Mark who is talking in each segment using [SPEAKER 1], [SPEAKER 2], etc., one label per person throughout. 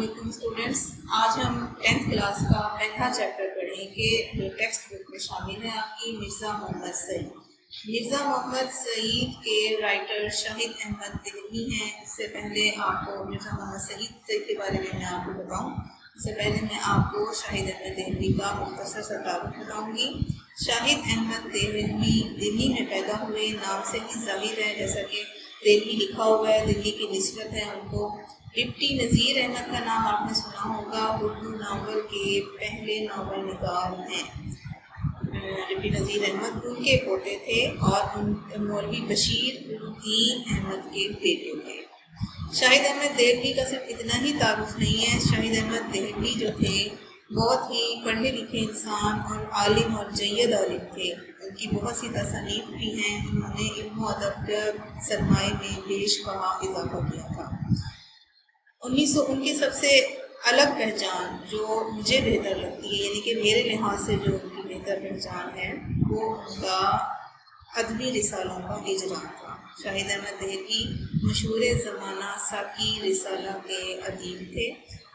[SPEAKER 1] علیکم اسٹوڈینٹس، آج ہم 10th کلاس کا پہلا چیپٹر پڑھیں گے جو ٹیکسٹ بک میں شامل ہے آپ کی مرزا محمد سعید۔ مرزا محمد سعید کے رائٹر شاہد احمد دہلوی ہیں۔ اس سے پہلے آپ کو مرزا محمد سعید کے بارے میں آپ کو بتاؤں، اس سے پہلے میں آپ کو شاہد احمد دہلوی کا مختصر سا تعارف بتاؤں گی۔ شاہد احمد دہلوی دلی میں پیدا ہوئے، نام سے ہی ظاہر ہے، جیسا کہ دہلوی لکھا ہوا ہے، دلی کی نسبت ہے ان کو۔ ڈپٹی نذیر احمد کا نام آپ نے سنا ہوگا، اردو ناول کے پہلے ناول نگار ہیں۔ ڈپٹی نذیر احمد ان کے پوتے تھے اور مولوی بشیر الدین احمد کے بیٹے تھے۔ شاہد احمد دہلوی کا صرف اتنا ہی تعارف نہیں ہے، شاہد احمد دہلوی جو تھے بہت ہی پڑھے لکھے انسان اور عالم اور جید عالم تھے۔ ان کی بہت سی تصانیف بھی ہیں، انہوں نے علم و ادب کے سرمایہ میں بیش بہا اضافہ کیا تھا۔ ان کی سب سے الگ پہچان جو مجھے بہتر لگتی ہے، یعنی کہ میرے لحاظ سے جو ان کی بہتر پہچان ہے، وہ ان کا ادبی رسالوں کا اجرا تھا۔ شاہد احمد دہلوی مشہور زمانہ ساکی رسالہ کے ادیب تھے۔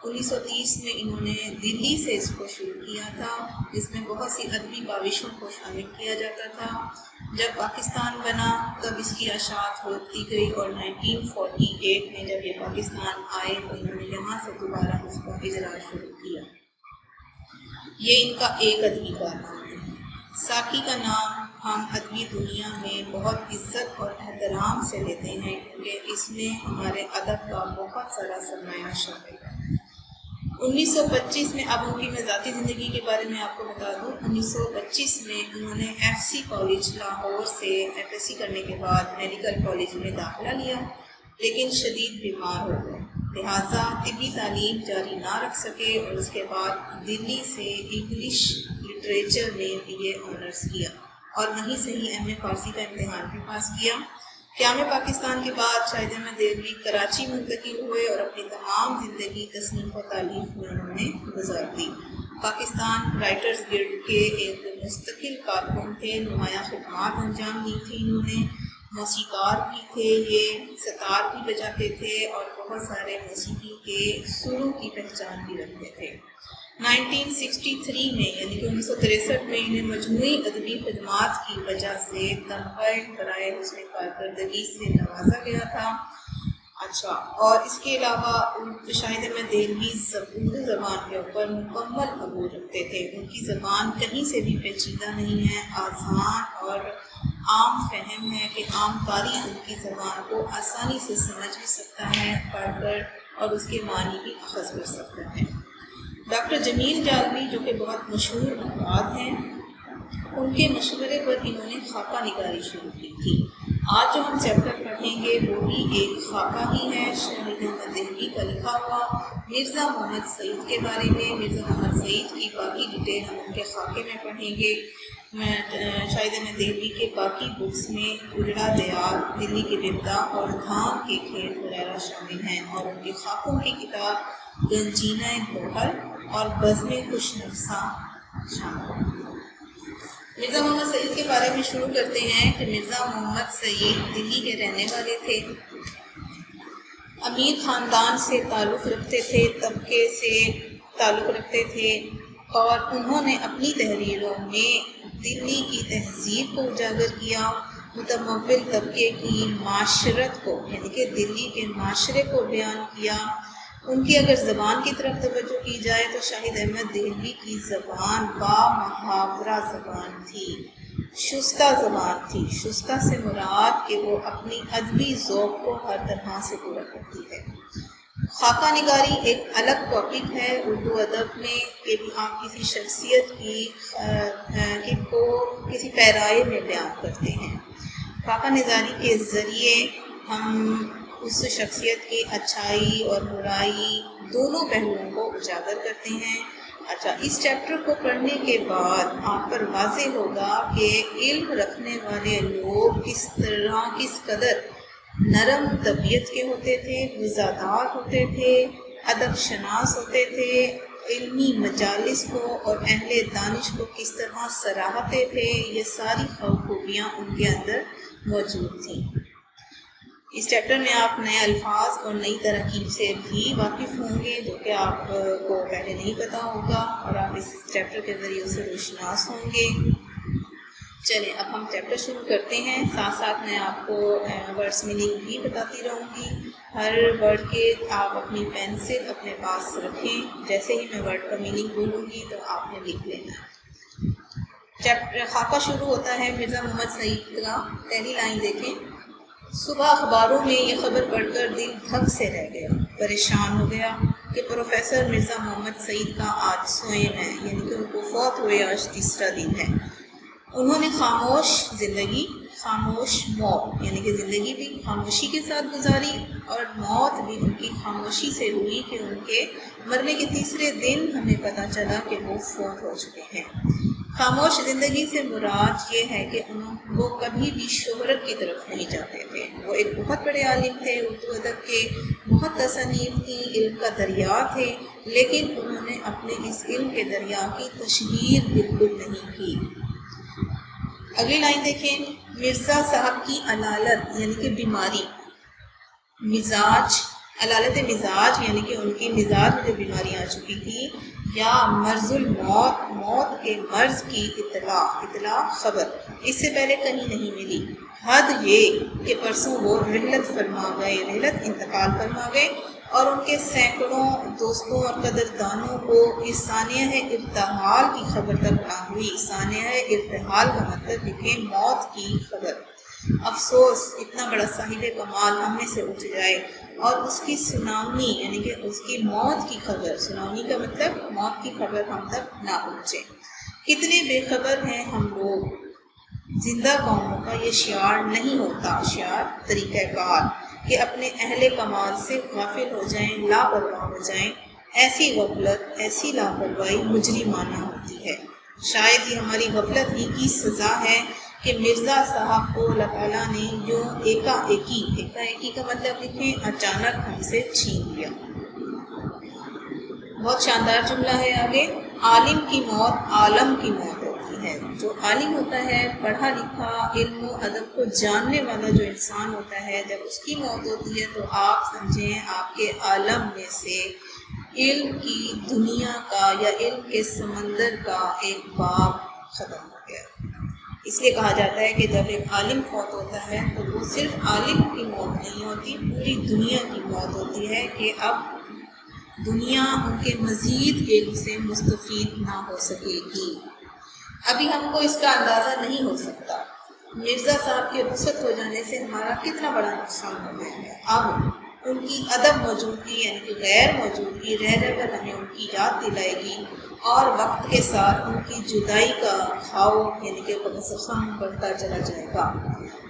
[SPEAKER 1] 1930 میں انہوں نے دلی سے اس کو شروع کیا تھا، جس میں بہت سی ادبی کاوشوں کو شامل کیا جاتا تھا۔ جب پاکستان بنا تب اس کی اشاعت ہوتی گئی اور 1948 میں جب یہ پاکستان آئے تو انہوں نے یہاں سے دوبارہ اس کا اجرا شروع کیا۔ یہ ان کا ایک ادبی کارنامہ ہے۔ ساکی کا نام ہم ادبی دنیا میں بہت عزت اور احترام سے لیتے ہیں، کیونکہ اس میں ہمارے ادب کا بہت سارا سرمایہ شامل ہے۔ 1925 میں، اب ان کی میں ذاتی زندگی کے بارے میں آپ کو بتا دوں، 1925 میں انہوں نے FC کالج لاہور سے FSc کرنے کے بعد میڈیکل کالج میں داخلہ لیا، لیکن شدید بیمار ہو گئے، لہٰذا طبی تعلیم جاری نہ رکھ سکے اور اس کے بعد دلی سے انگلش لٹریچر میں BA آنرس کیا اور وہیں سے ہی MA فارسی کا امتحان بھی پاس کیا۔ قیام پاکستان کے بعد شاہد احمد دہلوی کراچی منتقل ہوئے اور اپنی تمام زندگی تصنیف و تالیف میں انہوں نے گزار دی۔ پاکستان رائٹرز گلڈ کے ایک مستقل کارکن تھے، نمایاں خدمات انجام دی تھی انہوں نے، موسیقار بھی تھے، یہ ستار بھی بجاتے تھے اور بہت سارے موسیقی کے سروں کی پہچان بھی رکھتے تھے۔ 1963 میں یعنی کہ 1963 میں انہیں مجموعی ادبی خدمات کی وجہ سے تمغہ برائے حسن کارکردگی سے نوازا گیا تھا۔ اچھا، اور اس کے علاوہ شاہد احمد دہلوی اردو زبان کے اوپر مکمل عبور رکھتے تھے۔ ان کی زبان کہیں سے بھی پیچیدہ نہیں ہے، آسان اور عام فہم ہے کہ عام قاری ان کی زبان کو آسانی سے سمجھ بھی سکتا ہے، پڑھ کر، اور اس کے معنی بھی اخذ کر سکتا ہے۔ ڈاکٹر جمیل جالوی جو کہ بہت مشہور افراد ہیں، ان کے مشورے پر انہوں نے خاکہ نگاری شروع کی تھی۔ آج جو ہم چیپٹر پڑھیں گے وہ بھی ایک خاکہ ہی ہے، شاہد احمد دہلوی کا لکھا ہوا مرزا محمد سعید کے بارے میں۔ مرزا محمد سعید کی باقی ڈیٹیل ہم ان کے خاکے میں پڑھیں گے۔ شاہد احمد دہلوی کے باقی بکس میں اجڑا دیار، دلی کے بپتا اور دھان کے کھیت وغیرہ شامل ہیں، اور ان کے خاکوں کی کتاب گنجینہ گوہر اور بزم خوش نفساں شامل۔ مرزا محمد سعید کے بارے میں شروع کرتے ہیں کہ مرزا محمد سعید دلی کے رہنے والے تھے، امیر خاندان سے تعلق رکھتے تھے، طبقے سے تعلق رکھتے تھے، اور انہوں نے اپنی تحریروں میں دلی کی تہذیب کو اجاگر کیا، متمول طبقے کی معاشرت کو یعنی کہ دلی کے معاشرے کو بیان کیا۔ ان کی اگر زبان کی طرف توجہ کی جائے تو شاہد احمد دہلوی کی زبان با محاورہ زبان تھی، شستہ زبان تھی۔ شستہ سے مراد کہ وہ اپنی ادبی ذوق کو ہر طرح سے پورا کرتی ہے۔ خاکہ نگاری ایک الگ ٹاپک ہے اردو ادب میں، کہ بھی آپ کسی شخصیت کو کسی پیرائے میں بیان کرتے ہیں۔ خاکہ نگاری کے ذریعے ہم اس شخصیت کی اچھائی اور برائی دونوں پہلوؤں کو اجاگر کرتے ہیں۔ اچھا، اس چیپٹر کو پڑھنے کے بعد آپ پر واضح ہوگا کہ علم رکھنے والے لوگ کس قدر نرم طبیعت کے ہوتے تھے، وزادار ہوتے تھے، ادب شناس ہوتے تھے، علمی مجالس کو اور اہل دانش کو کس طرح سراہتے تھے، یہ ساری خوبیاں ان کے اندر موجود تھیں۔ اس چیپٹر میں آپ نئے الفاظ اور نئی ترکیب سے بھی واقف ہوں گے جو کہ آپ کو پہلے نہیں پتہ ہوگا، اور آپ اس چیپٹر کے ذریعے سے روشناس ہوں گے۔ چلیں اب ہم چیپٹر شروع کرتے ہیں، ساتھ ساتھ میں آپ کو ورڈس میننگ بھی بتاتی رہوں گی۔ ہر ورڈ کے آپ اپنی پینسل اپنے پاس رکھیں، جیسے ہی میں ورڈ کا میننگ بولوں گی تو آپ نے لکھ لینا ہے۔ چیپٹر خاکہ شروع ہوتا ہے مرزا محمد سعید کا، پہلی لائن دیکھیں۔ صبح اخباروں میں یہ خبر پڑھ کر دل دھک سے رہ گیا، پریشان ہو گیا کہ پروفیسر مرزا محمد سعید کا آج سوئم ہے، یعنی کہ ان کو فوت ہوئے آج تیسرا دن ہے۔ انہوں نے خاموش زندگی، خاموش موت، یعنی کہ زندگی بھی خاموشی کے ساتھ گزاری اور موت بھی ان کی خاموشی سے ہوئی کہ ان کے مرنے کے تیسرے دن ہمیں پتہ چلا کہ وہ فوت ہو چکے ہیں۔ خاموش زندگی سے مراد یہ ہے کہ وہ کبھی بھی شہرت کی طرف نہیں جاتے تھے۔ وہ ایک بہت بڑے عالم تھے، اردو ادب کے بہت تصانیف تھیں، علم کا دریا تھے، لیکن انہوں نے اپنے اس علم کے دریا کی تشہیر بالکل نہیں کی۔ اگلی لائن دیکھیں۔ مرزا صاحب کی علالت یعنی کہ بیماری، مزاج، علالت مزاج یعنی کہ ان کی مزاج میں جو بیماری آ چکی تھی، یا مرض الموت، موت کے مرض کی اطلاع خبر اس سے پہلے کہیں نہیں ملی۔ حد یہ کہ پرسوں وہ رحلت فرما گئے، رحلت انتقال فرما گئے، اور ان کے سینکڑوں دوستوں اور قدردانوں کو اس سانحہ ارتحال کی خبر تک نہ ہوئی۔ سانحہ ارتحال کا مطلب لکھیں موت کی خبر۔ افسوس اتنا بڑا صاحب کمال ہم میں سے اٹھ جائے اور اس کی سناونی یعنی کہ اس کی موت کی خبر، سناونی کا مطلب موت کی خبر ہم تک نہ پہنچے۔ کتنے بے خبر ہیں ہم لوگ۔ زندہ قوموں کا یہ شعار نہیں ہوتا، شعار طریقہ کار، کہ اپنے اہل کمال سے غافل ہو جائیں، لاپرواہ ہو جائیں۔ ایسی غفلت، ایسی لاپرواہی مجرمانہ ہوتی ہے۔ شاید یہ ہماری غفلت ہی کی سزا ہے کہ مرزا صاحب کو اللہ تعالیٰ نے یوں ایکا ایکی کا مطلب لکھیں اچانک ہم سے چھین لیا۔ بہت شاندار جملہ ہے آگے۔ عالم کی موت عالم کی موت ہوتی ہے۔ جو عالم ہوتا ہے، پڑھا لکھا، علم و ادب کو جاننے والا جو انسان ہوتا ہے، جب اس کی موت ہوتی ہے تو آپ سمجھیں آپ کے عالم میں سے علم کی دنیا کا یا علم کے سمندر کا ایک باب ختم ہو گیا۔ اس لیے کہا جاتا ہے کہ جب ایک عالم فوت ہوتا ہے تو وہ صرف عالم کی موت نہیں ہوتی، پوری دنیا کی موت ہوتی ہے کہ اب دنیا ان کے مزید علم سے مستفید نہ ہو سکے گی۔ ابھی ہم کو اس کا اندازہ نہیں ہو سکتا مرزا صاحب کے رخصت ہو جانے سے ہمارا کتنا بڑا نقصان ہو گیا ہے۔ اب ان کی عدم موجودگی یعنی کہ غیر موجودگی رہ رہ کر ہمیں ان کی یاد دلائے گی، اور وقت کے ساتھ ان کی جدائی کا کھاؤ یعنی کہ غم بڑھتا چلا جائے گا۔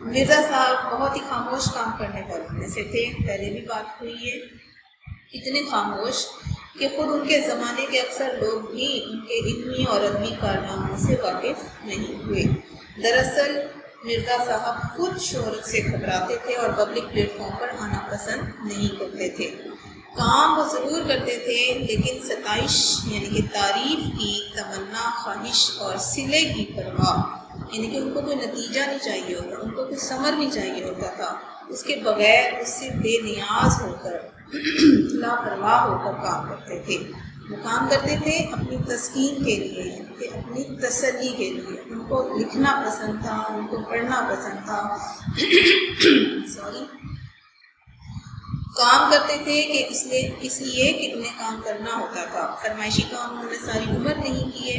[SPEAKER 1] مرزا صاحب بہت ہی خاموش کام کرنے والوں میں سے تھے، پہلے بھی بات ہوئی ہے، اتنے خاموش کہ خود ان کے زمانے کے اکثر لوگ بھی ان کے علمی اور ادبی کارناموں سے واقف نہیں ہوئے۔ دراصل مرزا صاحب خود شہرت سے گھبراتے تھے اور پبلک پلیٹ فارم پر آنا پسند نہیں کرتے تھے۔ کام وہ ضرور کرتے تھے لیکن ستائش یعنی کہ تعریف کی تمنا، خواہش اور صلے کی پرواہ، یعنی کہ ان کو کوئی نتیجہ نہیں چاہیے ہوتا، ان کو کوئی ثمر نہیں چاہیے ہوتا تھا، اس کے بغیر اس سے بے نیاز ہو کر لاپرواہ ہو کر کام کرتے تھے۔ وہ کام کرتے تھے اپنی تسکین کے لیے، کہ اپنی تسلی کے لیے۔ ان کو لکھنا پسند تھا، ان کو پڑھنا پسند تھا کام کرتے تھے کہ اس لیے کہ انہیں کام کرنا ہوتا تھا۔ فرمائشی کام انہوں نے ساری عمر نہیں کیے۔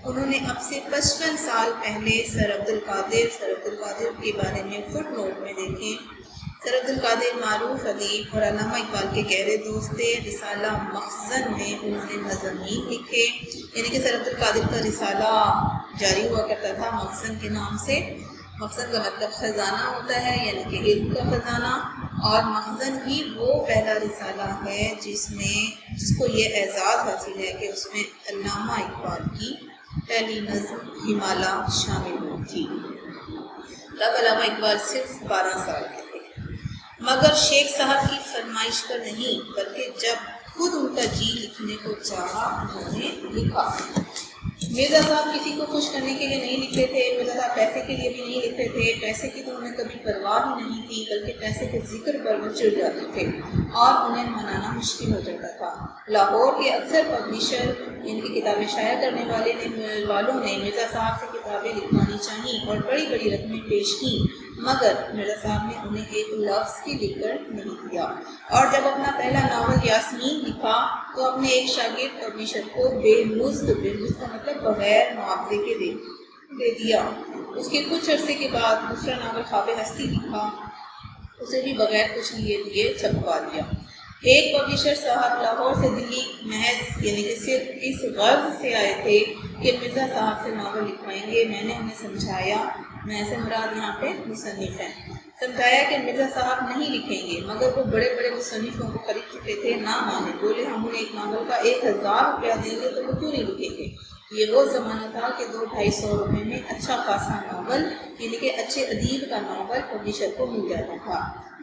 [SPEAKER 1] انہوں نے اب سے 55 سال پہلے سر عبد القادر کے بارے میں فٹ نوٹ میں دیکھیں۔ سر عبد القادر معروف ادیب اور علامہ اقبال کے گہرے دوست تھے۔ رسالہ مخزن میں انہوں نے مضامین لکھے، یعنی کہ سر عبد القادر کا رسالہ جاری ہوا کرتا تھا مخزن کے نام سے۔ مخزن کا مطلب خزانہ ہوتا ہے، یعنی کہ علم کا خزانہ، اور مخزن ہی وہ پہلا رسالہ ہے جس کو یہ اعزاز حاصل ہے کہ اس میں علامہ اقبال کی پہلی نظم ہمالہ شامل ہوئی تھی۔ تب علامہ اقبال صرف 12 سال کے تھے، مگر شیخ صاحب کی فرمائش پر نہیں بلکہ جب خود ان کا جی لکھنے کو چاہا انہوں نے لکھا۔ مرزا صاحب کسی کو خوش کرنے کے لیے نہیں لکھتے تھے، مرزا صاحب پیسے کے لیے بھی نہیں لکھتے تھے، پیسے کی تو انہیں کبھی پرواہ ہی نہیں تھی، بلکہ پیسے کے ذکر پر وہ چڑھ جاتے تھے اور انہیں منانا مشکل ہو جاتا تھا۔ لاہور کے اکثر پبلیشر، ان کی کتابیں شائع کرنے والوں نے مرزا صاحب سے کتابیں لکھوانی چاہیں اور بڑی بڑی رقمیں پیش کیں، مگر مرزا صاحب نے انہیں ایک لفظ بھی لکھ کر نہیں دیا، اور جب اپنا پہلا ناول یاسمین لکھا تو اپنے ایک شاگرد پبلیشر کو بے مزد کا مطلب بغیر معاوضے کے دے دیا۔ اس کے کچھ عرصے کے بعد دوسرا ناول خواب ہستی لکھا، اسے بھی بغیر کچھ لیے چھپوا دیا۔ ایک پبلیشر صاحب لاہور سے دلی محض یعنی کہ صرف اس غرض سے آئے تھے کہ مرزا صاحب سے ناول لکھوائیں گے۔ میں نے انہیں سمجھایا، میں سے مراد یہاں پہ مصنف ہیں، سمجھایا کہ مرزا صاحب نہیں لکھیں گے، مگر وہ بڑے بڑے مصنفوں کو خرید چکے تھے، نہ مانے، بولے ہم انہیں ایک ناول کا 1000 روپیہ دیں گے تو وہ کیوں نہیں لکھیں گے۔ یہ وہ زمانہ تھا کہ 200-250 روپے میں اچھا خاصا ناول یعنی کہ اچھے ادیب کا ناول پبلیشر کو مل جاتا تھا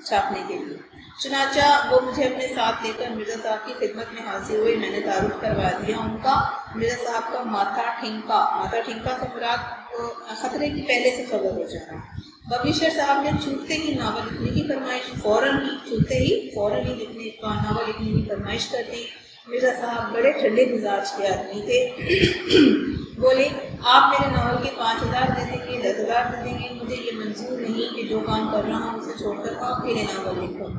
[SPEAKER 1] چھاپنے کے لیے۔ چنانچہ وہ مجھے اپنے ساتھ لے کر مرزا صاحب کی خدمت میں حاضر ہوئے، میں نے تعارف کروا دیا ان کا۔ مرزا صاحب کا ماتھا ٹھنکا سے مراد خطرے کی پہلے سے خبر ہو جانا۔ پبلیشر صاحب نے چھوٹتے ہی ناول لکھنے کی فرمائش فوراً ہی ناول لکھنے کی فرمائش کر دی۔ مرزا صاحب بڑے ٹھنڈے مزاج کے آدمی تھے، بولے آپ میرے ناول کے 5000 دے دیں گے، 10,000 دے دیں گے، مجھے یہ منظور نہیں کہ جو کام کر رہا ہوں اسے چھوڑ کر آپ میرے ناول لکھوں۔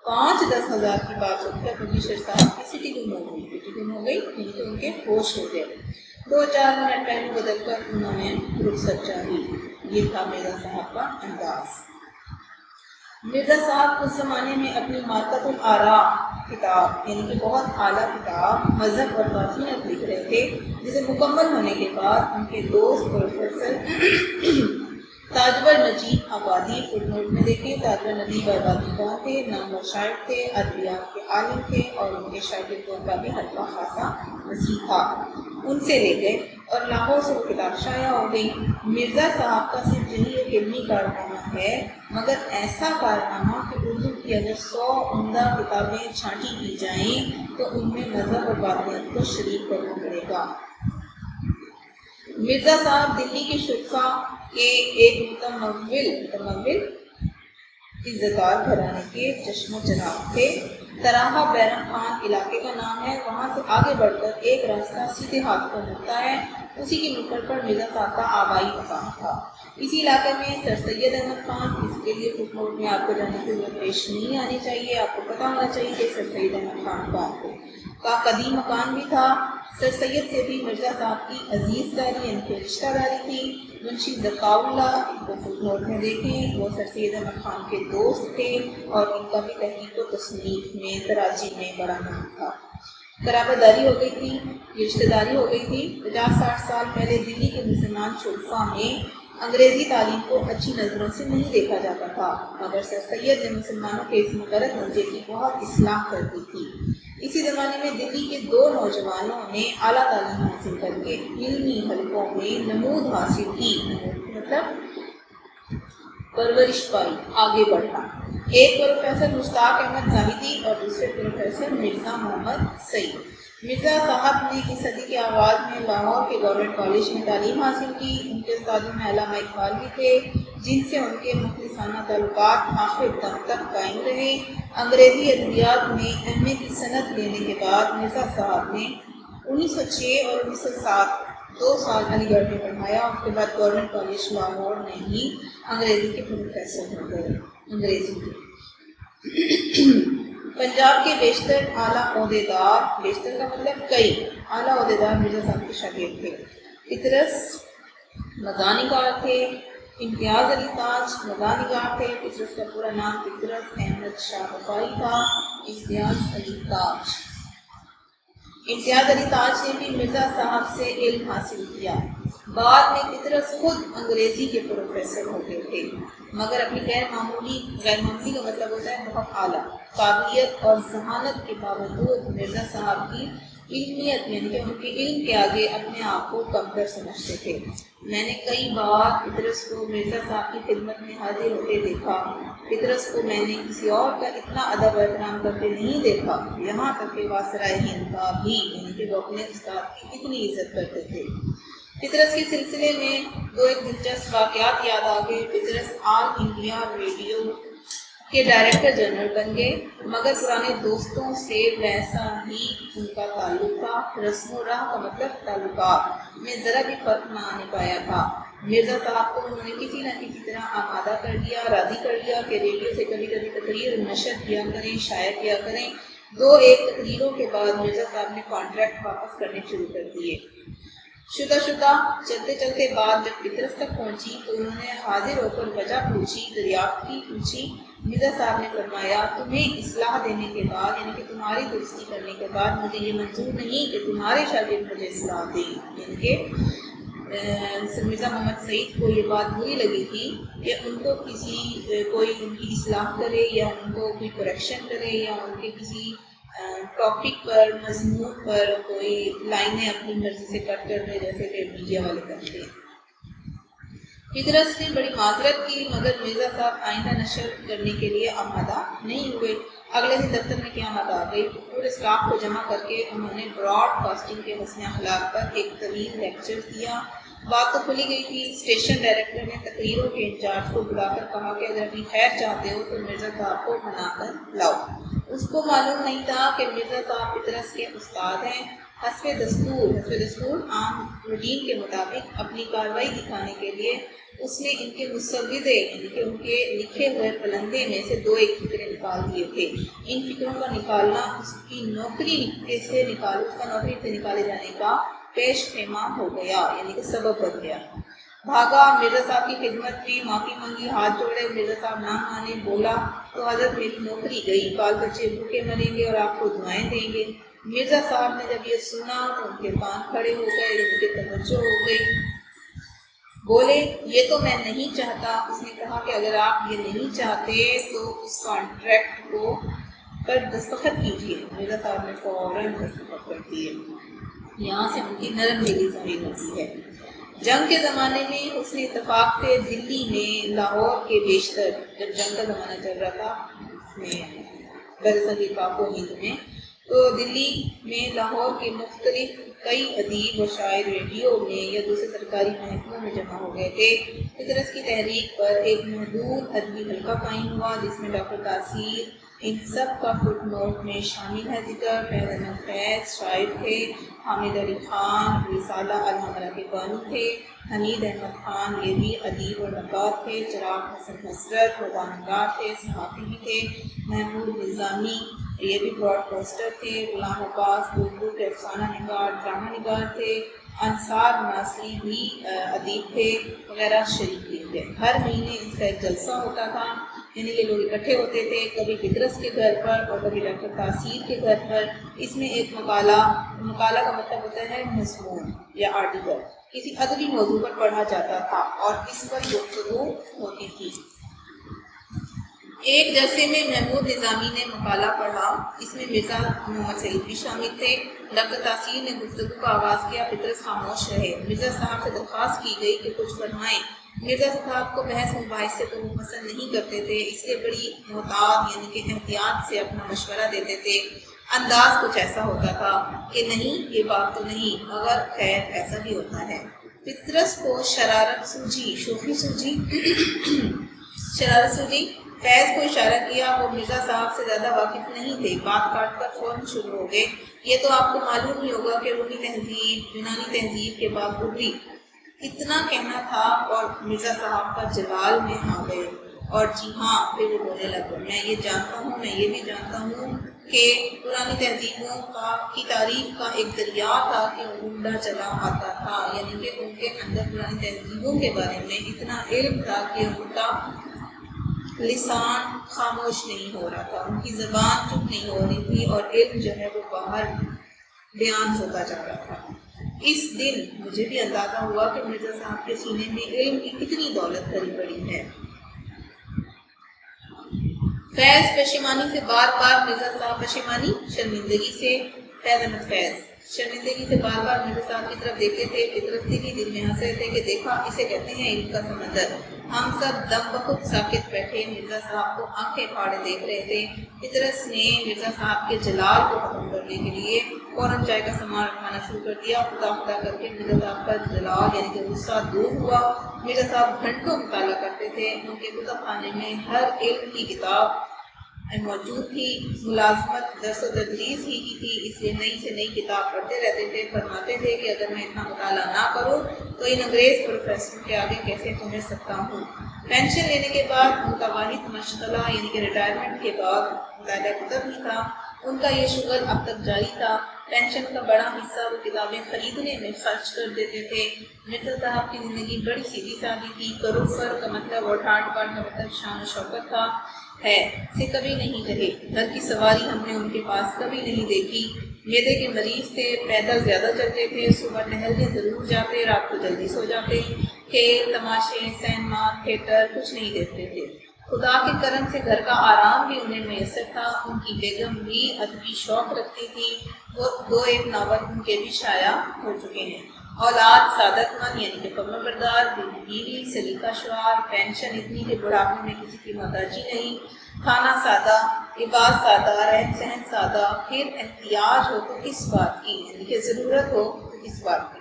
[SPEAKER 1] 5-10 ہزار کی بات سن کر پبلیشر صاحب کی سٹی گم ہو گئی یعنی کہ ان کے ہوش ہو گئے۔ 2-4 منٹ پہلو بدل کر انہوں نے رخصت چاہی۔ یہ تھا مرزا صاحب کا انداز۔ مرزا صاحب اس زمانے میں اپنی مارکت الآراء کتاب یعنی کہ بہت اعلیٰ کتاب مذہب اور باطنیت لکھ رہے تھے، جسے مکمل ہونے کے بعد ان کے دوست پروفیسر تاجور نجیب آبادی، فٹ نوٹ میں دیکھیں تاجور نجیب آبادی کون تھے، نامور شاعر تھے، ادبیات کے عالم تھے اور ان کے شاگردوں کا بھی حلقہ خاصا وسیع تھا، ان سے لے گئے اور لاہور سے وہ کتاب شائع ہو گئی۔ مرزا صاحب کا صرف یہی ایک علمی کارنامہ ہے، مگر ایسا کارنامہ کہ اردو کی اگر 100 عمدہ کتابیں چھانٹی کی جائیں تو ان میں مذہب اور باطنیت کو شریک کرنا پڑے گا۔ مرزا صاحب دلی کے شفا کے ایک متمول عزتدار گھرانے کے چشم و چراغ تھے۔ تراہا بیرم خان علاقے کا نام ہے، وہاں سے آگے بڑھ کر ایک راستہ سیدھے ہاتھ پر مڑتا ہے، اسی کی نکڑ پر مرزا صاحب کا آبائی مقام تھا۔ اسی علاقے میں سر سید احمد خان، اس کے لیے فٹ نوٹ میں آپ کو جانے کی ضرورت پیش نہیں آنی چاہیے، آپ کو پتہ ہونا چاہیے کہ سر سید احمد خان کون کا قدیم مکان بھی تھا۔ سر سید سے بھی مرزا صاحب کی عزیز داری یعنی کہ رشتہ داری تھی۔ منشی ذکاء اللہ کو فٹ نوٹ میں دیکھیں، وہ سر سید احمد خان کے دوست تھے اور ان کا بھی تحقیق و تصنیف میں تراجم میں بڑا نام تھا۔ قرابت داری ہو گئی تھی، یہ رشتہ داری ہو گئی تھی۔ 50-60 سال پہلے دلی کے مسلمان شعفاء میں انگریزی تعلیم کو اچھی نظروں سے نہیں دیکھا جاتا تھا، مگر سر سید نے مسلمانوں کے اس غلط نظریے کی بہت اصلاح کر دی تھی۔ اسی زمانے میں دلی کے 2 نوجوانوں نے اعلیٰ تعلیم حاصل کر کے علمی حلقوں میں نمود حاصل کی، مطلب پرورش پائی، آگے بڑھا۔ ایک پروفیسر مشتاق احمد زاہدی اور دوسرے پروفیسر مرزا محمد سعید۔ مرزا صاحب نے اس صدی کے آغاز میں لاہور کے گورنمنٹ کالج میں تعلیم حاصل کی۔ ان کے استادوں میں علامہ اقبال بھی تھے، جن سے ان کے مخلصانہ تعلقات آخر دم تک قائم رہے۔ انگریزی ادبیات میں ایم اے کی سند لینے کے بعد مرزا صاحب نے 1906 اور 1907 2 سال علی گڑھ میں پڑھایا۔ اس کے بعد گورنمنٹ کالج لاہور میں ہی انگریزی کے پروفیسر ہو گئے۔ انگریزی پنجاب کے بیشتر اعلیٰ عہدیدار، بیشتر کا مطلب کئی اعلیٰ عہدیدار مرزا صاحب کے شاگرد تھے۔ پطرس مزاحنگار تھے، امتیاز علی تاج مزاحنگار تھے، پطرس کا پورا نام پطرس احمد شاہ وفائی تھا۔ امتیاز علی تاج نے بھی مرزا صاحب سے علم حاصل کیا۔ بعد میں پطرس خود انگریزی کے پروفیسر ہو گئے تھے، مگر اپنی غیر معمولی کا مطلب ہوتا ہے بہت اعلیٰ قابلیت اور ذہانت کے باوجود مرزا صاحب کی علمیت یعنی کہ ان کے علم کے آگے اپنے آپ کو کمتر سمجھتے تھے۔ میں نے کئی بار پطرس کو مرزا صاحب کی خدمت میں حاضر ہوتے دیکھا۔ پطرس کو میں نے کسی اور کا اتنا ادب و احترام کرتے نہیں دیکھا، یہاں تک کہ واسرائے ہند کا بھی یعنی کہ وہ اپنے استاد کی اتنی عزت کرتے تھے۔ پطرس کے سلسلے میں دو ایک دلچسپ واقعات یاد آ گئے۔ پطرس آل انڈیا ریڈیو کے ڈائریکٹر جنرل بن گئے، مگر پرانے دوستوں سے ویسا ہی ان کا تعلق تھا۔ رسم و راہ کا مطلب تعلقات میں ذرا بھی فرق نہ آنے پایا تھا۔ مرزا صاحب کو انہوں نے کسی نہ کسی طرح آمادہ کر دیا، راضی کر دیا کہ ریڈیو سے کبھی کبھی تقریر نشر کیا کریں، شائع کیا کریں۔ دو ایک تقریروں کے بعد مرزا صاحب نے کانٹریکٹ واپس کرنے شروع کر دیے۔ چلتے چلتے بات جب پطرس تک پہنچی تو انہوں نے حاضر ہو کر وجہ پوچھی، دریافت کی پوچھی۔ مرزا صاحب نے فرمایا، تمہیں اصلاح دینے کے بعد یعنی کہ تمہاری درستی کرنے کے بعد مجھے یہ منظور نہیں کہ تمہارے شاگرد مجھے اصلاح دیں۔ یعنی کہ مرزا محمد سعید کو یہ بات بری لگی تھی کہ ان کو کوئی ان کی اصلاح کرے یا ان کو کوئی کریکشن کرے یا ان کے کسی ٹاپک پر مضمون پر کوئی لائنیں اپنی مرضی سے کٹ کر دے جیسے کہ میڈیا والے کرتے ہیں۔ پطرس نے بڑی معذرت کی، مگر مرزا صاحب آئندہ نشر کرنے کے لیے آمادہ نہیں ہوئے۔ اگلے دن دفتر میں قیامت آ گئی۔ پورے اسٹاف کو جمع کر کے انہوں نے براڈ کاسٹنگ کے حسن اخلاق پر ایک طویل لیکچر دیا۔ بات تو کھلی گئی تھی۔ اسٹیشن ڈائریکٹر نے تقریروں کے انچارج کو بلا کر کہا کہ اگر اپنی خیر چاہتے ہو تو مرزا صاحب کو منا کر لاؤ۔ اس کو معلوم نہیں تھا کہ مرزا صاحب پطرس کے استاد ہیں۔ حسب دستور عام روٹین کے مطابق اپنی کارروائی دکھانے کے لیے اس نے ان کے مسودے یعنی کہ ان کے لکھے ہوئے پلندے میں سے دو ایک فکرے نکال دیے تھے۔ ان فکروں کا نکالنا اس کی نوکری سے نکالے جانے کا پیش خیمہ ہو گیا یعنی کہ سبب بن گیا۔ بھاگا، مرزا صاحب کی خدمت میں معافی مانگی، ہاتھ جوڑے، مرزا صاحب نہ مانے، بولا تو حضرت میری نوکری گئی، بال بچے بھوکے مریں گے اور آپ کو دعائیں دیں گے۔ مرزا صاحب نے جب یہ سنا تو ان کے کان کھڑے ہو گئے، ان کی توجہ ہو گئی، بولے یہ تو میں نہیں چاہتا۔ اس نے کہا کہ اگر آپ یہ نہیں چاہتے تو اس کانٹریکٹ کو پر دستخط کیجیے۔ مرزا صاحب نے فوراً دستخط کر دیے۔ یہاں سے ان کی نرم دلی ظاہر ہوتی ہے۔ جنگ کے زمانے میں حسن اتفاق سے دلی میں لاہور کے بیشتر جب جنگ کا زمانہ چل رہا تھا اس میں برصغیر پاک و ہند میں، تو دلی میں لاہور کے مختلف کئی ادیب و شاعر ریڈیو میں یا دوسرے سرکاری محکموں میں جمع ہو گئے تھے۔ پطرس کی تحریک پر ایک محدود ادبی حلقہ قائم ہوا جس میں ڈاکٹر تاثیر ان سب کا فٹ نوٹ میں شامل ہے ذکر۔ فیض احمد فیض شاعر تھے، حامد علی خان رسالہ الحمرا کے بانی تھے، حمید احمد خان یہ بھی ادیب اور نقاد تھے، چراغ حسن حسرت روزانگار تھے، صحافی بھی تھے، محمود نظامی یہ بھی براڈ کاسٹر تھے، غلام عباس اردو کے افسانہ نگار ڈرامہ نگار تھے، انصار ناصری بھی ادیب تھے وغیرہ شریک تھے۔ ہر مہینے اس کا ایک جلسہ ہوتا تھا، یعنی یہ لوگ اکٹھے ہوتے تھے، کبھی پطرس کے گھر پر اور کبھی ڈاکٹر تاثیر کے گھر پر۔ اس میں ایک مقالہ کا مطلب ہوتا ہے مضمون یا آرٹیکل، کسی ادبی موضوع پر پڑھا جاتا تھا اور اس پر گفتگو ہوتی تھی۔ ایک جلسے میں محمود نظامی نے مقالہ پڑھا، اس میں مرزا محمد سعید بھی شامل تھے۔ ڈاکٹر تاثیر نے گفتگو کا آغاز کیا، پطرس خاموش رہے۔ مرزا صاحب سے درخواست کی گئی کہ کچھ فرمائیں۔ مرزا صاحب کو بحث مباحث سے تو وہ پسند نہیں کرتے تھے، اس لیے بڑی محتاط یعنی کہ احتیاط سے اپنا مشورہ دیتے تھے۔ انداز کچھ ایسا ہوتا تھا کہ نہیں یہ بات تو نہیں، مگر خیر ایسا بھی ہوتا ہے۔ پطرس کو شرارت سوجی، شوخی سوجی شرارت سوجی۔ فیض کو اشارہ کیا، وہ مرزا صاحب سے زیادہ واقف نہیں تھے، بات کاٹ کر فوراً شروع ہو گئے۔ یہ تو آپ کو معلوم ہی ہوگا کہ رومی تہذیب یونانی تہذیب کے بعد ابھری، اتنا کہنا تھا اور مرزا صاحب کا جلال میں آ گئے اور جی ہاں پھر وہ بولنے لگے، میں یہ جانتا ہوں، میں یہ بھی جانتا ہوں کہ پرانی تہذیبوں کی تاریخ کا ایک دریا تھا کہ عمدہ چلا آتا تھا، یعنی کہ ان کے اندر پرانی تہذیبوں کے بارے میں اتنا علم تھا کہ ان کا لسان خاموش نہیں ہو رہا تھا، ان کی زبان چپ نہیں ہو رہی تھی اور علم جو ہے وہ باہر بیان ہوتا جا رہا تھا۔ اس دن مجھے بھی اندازہ ہوا کہ مرزا صاحب کے سینے میں علم کی کتنی دولت بھری پڑی ہے۔ فیض پشیمانی سے بار بار مرزا صاحب پشیمانی شرمندگی سے فیض احمد فیض شرمندگی سے بار بار مرزا صاحب کی طرف دیکھتے تھے. پطرس بھی دل میں ہنس رہے تھے کہ دیکھا اسے کہتے ہیں علم کا سمندر. ہم سب دم بخود ساکت بیٹھے مرزا صاحب کو آنکھیں پھاڑے دیکھ رہے تھے. پطرس نے مرزا صاحب کے جلال کو ختم کرنے کے لیے فوراً چائے کا سامان رکھوانا شروع کر دیا. خدا خدا کر کے مرزا صاحب کا جلال یعنی کہ غصہ دور ہوا. مرزا صاحب گھنٹوں مطالعہ کرتے تھے. ان کے کتب خانے میں ہر علم کی کتاب موجود تھی. ملازمت درس و تدریس ہی کی تھی، اس لیے نئی سے نئی کتاب پڑھتے رہتے تھے. فرماتے تھے کہ اگر میں اتنا مطالعہ نہ کروں تو ان انگریز پروفیسروں کے آگے کیسے پہنچ سکتا ہوں. پینشن لینے کے بعد ان کا واحد مشغلہ یعنی کہ ریٹائرمنٹ کے بعد مطالعہ کتب ہی تھا. ان کا یہ شغل اب تک جاری تھا. پینشن کا بڑا حصہ وہ کتابیں خریدنے میں خرچ کر دیتے تھے. مرزا صاحب کی زندگی بڑی سیدھی سادی تھی. کروفر کا مطلب اور ٹھاٹ باٹ کا مطلب شان و شوکت تھا ہے سے کبھی نہیں رہے. گھر کی سواری ہم نے ان کے پاس کبھی نہیں دیکھی. معدے کے مریض تھے، پیدل زیادہ چلتے تھے، صبح ٹہلنے ضرور جاتے، رات کو جلدی سو جاتے. کھیل تماشے سینما تھیٹر کچھ نہیں دیکھتے تھے. خدا کے کرم سے گھر کا آرام بھی انہیں میسر تھا. ان کی بیگم بھی ادبی شوق رکھتی تھی. وہ 2-1 ناول ان کے بھی شائع ہو چکے ہیں. اولاد سعادت مند یعنی کہ فرما بردار، بیوی سلیقہ شعار، پینشن اتنی کہ بڑھاپے میں کسی کی محتاجی نہیں، کھانا سادہ، لباس سادہ، رہن سہن سادہ. پھر احتیاج ہو تو کس بات کی یعنی کہ ضرورت ہو تو کس بات کی.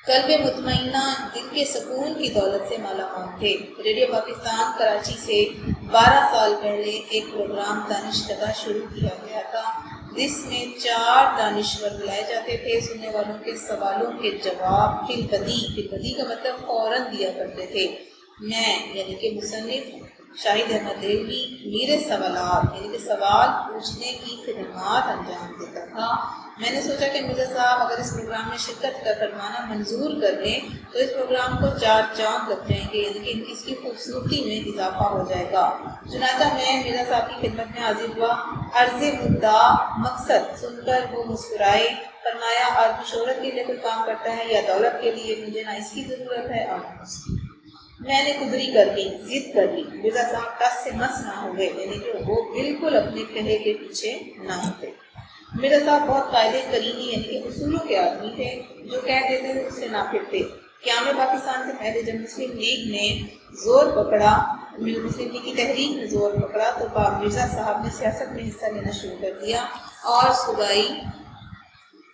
[SPEAKER 1] قلب مطمئنہ دل کے سکون کی دولت سے مالا مال تھے. ریڈیو پاکستان کراچی سے 12 سال پہلے ایک پروگرام دانش کدہ شروع کیا گیا تھا جس میں 4 دانشور بلائے جاتے تھے. سننے والوں کے سوالوں کے جواب فی البدی کا مطلب فوراً دیا کرتے تھے. میں یعنی کہ مصنف شاہد احمد ریلوی میرے سوالات یعنی کہ سوال پوچھنے کی خدمات انجام دیتا تھا. میں نے سوچا کہ مرزا صاحب اگر اس پروگرام میں شرکت کا فرمانا منظور کر لیں تو اس پروگرام کو 4 چاند لگ جائیں گے یعنی کہ اس کی خوبصورتی میں اضافہ ہو جائے گا. چنانچہ میں مرزا صاحب کی خدمت میں حاضر ہوا. عرض مدعا مقصد سن کر وہ مسکرائے. فرمایا آدمی شہرت کے لیے کوئی کام کرتا ہے یا دولت کے لیے؟ مجھے نہ اس کی ضرورت ہے اور نہ اس کی. میں نے قدری کر لی، ضد کر لی. مرزا صاحب ٹس سے مس نہ ہوئے یعنی کہ وہ بالکل اپنے کہے کے پیچھے نہ ہوتے. مرزا صاحب بہت قاعدے کرینی یعنی کہ اصولوں کے آدمی تھے. جو کہہ دیتے تھے اس سے نہ پھرتے. قیام پاکستان سے پہلے جب مسلم لیگ نے زور پکڑا، مسلم لیگ کی تحریک نے زور پکڑا تو مرزا صاحب نے سیاست میں حصہ لینا شروع کر دیا اور صوبائی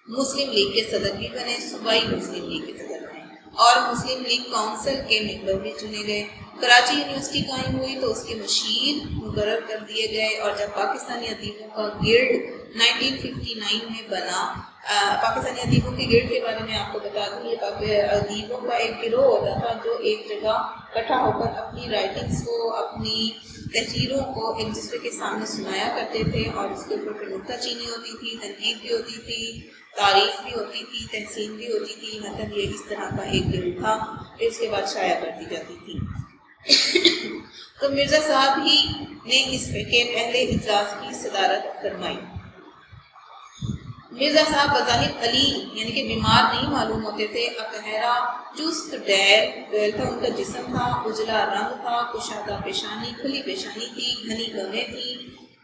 [SPEAKER 1] مسلم لیگ کے صدر بھی بنے، صوبائی مسلم لیگ کے صدر بنے اور مسلم لیگ کونسل کے ممبر بھی چنے گئے. کراچی یونیورسٹی قائم ہوئی تو اس کے مشیر مقرر کر دیے گئے اور جب پاکستانی ادیبوں کا گلڈ 1959 میں بنا. پاکستانی ادیبوں کے گلڈ کے بارے میں آپ کو بتا دوں، یہ ادیبوں کا ایک گروہ ہوتا تھا جو ایک جگہ اکٹھا ہو کر اپنی رائٹنگس کو، اپنی تحریروں کو ایک دوسرے کے سامنے سنایا کرتے تھے اور اس کے اوپر نکتہ چینی ہوتی تھی، تنقید بھی ہوتی تھی، تعریف بھی ہوتی تھی، تحسین بھی ہوتی تھی. مطلب یہ اس طرح کا ایک گروہ تھا. پھر اس کے بعد شائع کر دی جاتی تھی. تو مرزا صاحب ہی نے اس کے پہلے اجلاس کی صدارت فرمائی. مرزا صاحب بظاہر علی یعنی کہ بیمار نہیں معلوم ہوتے تھے. اکہرا چست ڈیل تھا ان کا جسم تھا، اجلا رنگ تھا، کشادہ پیشانی، کھلی پیشانی تھی، گھنی گمیں تھی،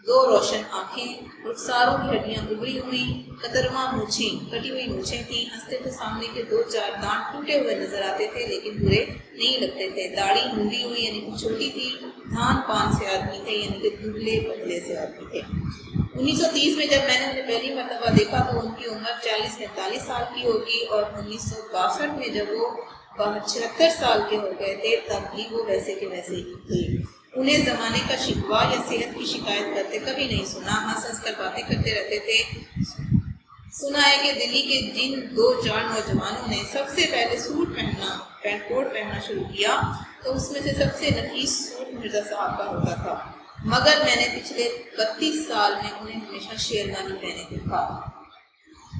[SPEAKER 1] 2 روشن آنکھیں، رخساروں کی ہڈیاں ابری ہوئی، کترواں مونچھیں، کٹی ہوئی مونچھیں تھیں. ہنستے تو سامنے کے 2-4 دانت ٹوٹے ہوئے نظر آتے تھے لیکن برے نہیں لگتے تھے. داڑھی مونڈی ہوئی یعنی کہ چھوٹی تھی. دھان پان سے آدمی تھے یعنی کہ دبلے پتلے سے آدمی تھے. 1930 میں جب میں نے انہیں پہلی مرتبہ دیکھا تو ان کی عمر 40-45 سال کی ہوگی اور 1962 میں جب وہ 76 سال کے ہو گئے تھے تب بھی وہ ویسے کے ویسے ہی تھے. انہیں زمانے کا شکوہ یا صحت کی شکایت کرتے کبھی نہیں سنا. ہنس کر باتیں کرتے رہتے تھے. سنا ہے کہ دلی کے جن 2-4 نوجوانوں نے سب سے پہلے سوٹ پہننا، پینٹ کوٹ پہننا شروع کیا تو اس میں سے سب سے نفیس سوٹ مرزا صاحب کا ہوتا تھا. مگر میں نے پچھلے 32 سال میں انہیں ہمیشہ شیروانی پہنے دیکھا.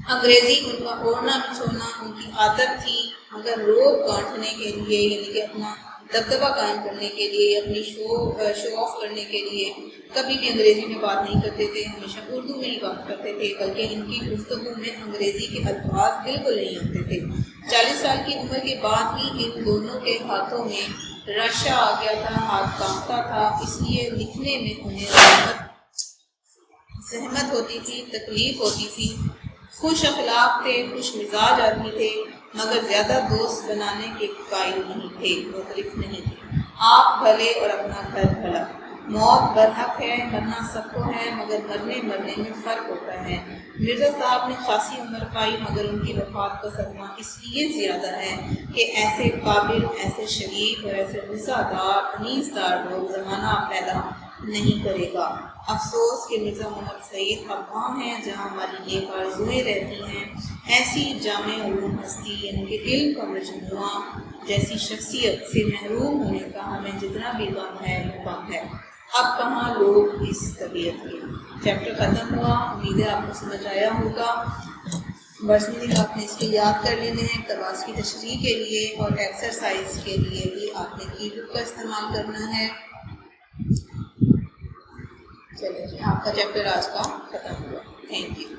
[SPEAKER 1] انگریزی ان کا اوڑھنا بچھونا ان کی عادت تھی، مگر روب گانٹھنے کے لیے یعنی کہ اپنا دبدبہ قائم کرنے کے لیے، اپنی شو آف کرنے کے لیے کبھی بھی انگریزی میں بات نہیں کرتے تھے. ہمیشہ اردو میں ہی بات کرتے تھے بلکہ ان کی گفتگو میں انگریزی کے الفاظ بالکل نہیں آتے تھے. 40 سال کی عمر کے بعد ہی ان دونوں کے ہاتھوں میں رشا آ گیا تھا، ہاتھ کانپتا تھا. اس لیے لکھنے میں انہیں زحمت ہوتی تھی، تکلیف ہوتی تھی. خوش اخلاق تھے، خوش مزاج آدمی تھے، مگر زیادہ دوست بنانے کے قائل نہیں تھے، مختلف نہیں تھے۔ آپ بھلے اور اپنا گھر بھلا۔ موت برحق ہے، مرنا سب کو ہے، مگر مرنے میں فرق ہوتا ہے۔ مرزا صاحب نے خاصی عمر پائی، مگر ان کی وفات کا صدمہ اس لیے زیادہ ہے کہ ایسے قابل، ایسے شریف اور ایسے وسعدار، انیسدار لوگ زمانہ پیدا نہیں کرے گا۔ افسوس کہ مرزا محمد سعید اب وہاں ہیں جہاں ہماری نیک آرزوئیں رہتی ہیں۔ ایسی جامع علوم ہستی، یعنی کہ علم کا مجموعہ جیسی شخصیت سے محروم ہونے کا ہمیں جتنا بھی غم ہے وہ کم ہے۔ اب کہاں لوگ اس طبیعت کے۔ چیپٹر ختم ہوا، امید ہے آپ کو سمجھ آیا ہوگا۔ برسنگ آپ نے اس کے یاد کر لینے ہیں، کلاس کی تشریح کے لیے اور ایکسرسائز کے لیے بھی آپ نے کی بک کا استعمال کرنا ہے۔ چلیے جی، آپ کا چیپٹر آج کا ختم ہوا۔ Thank you.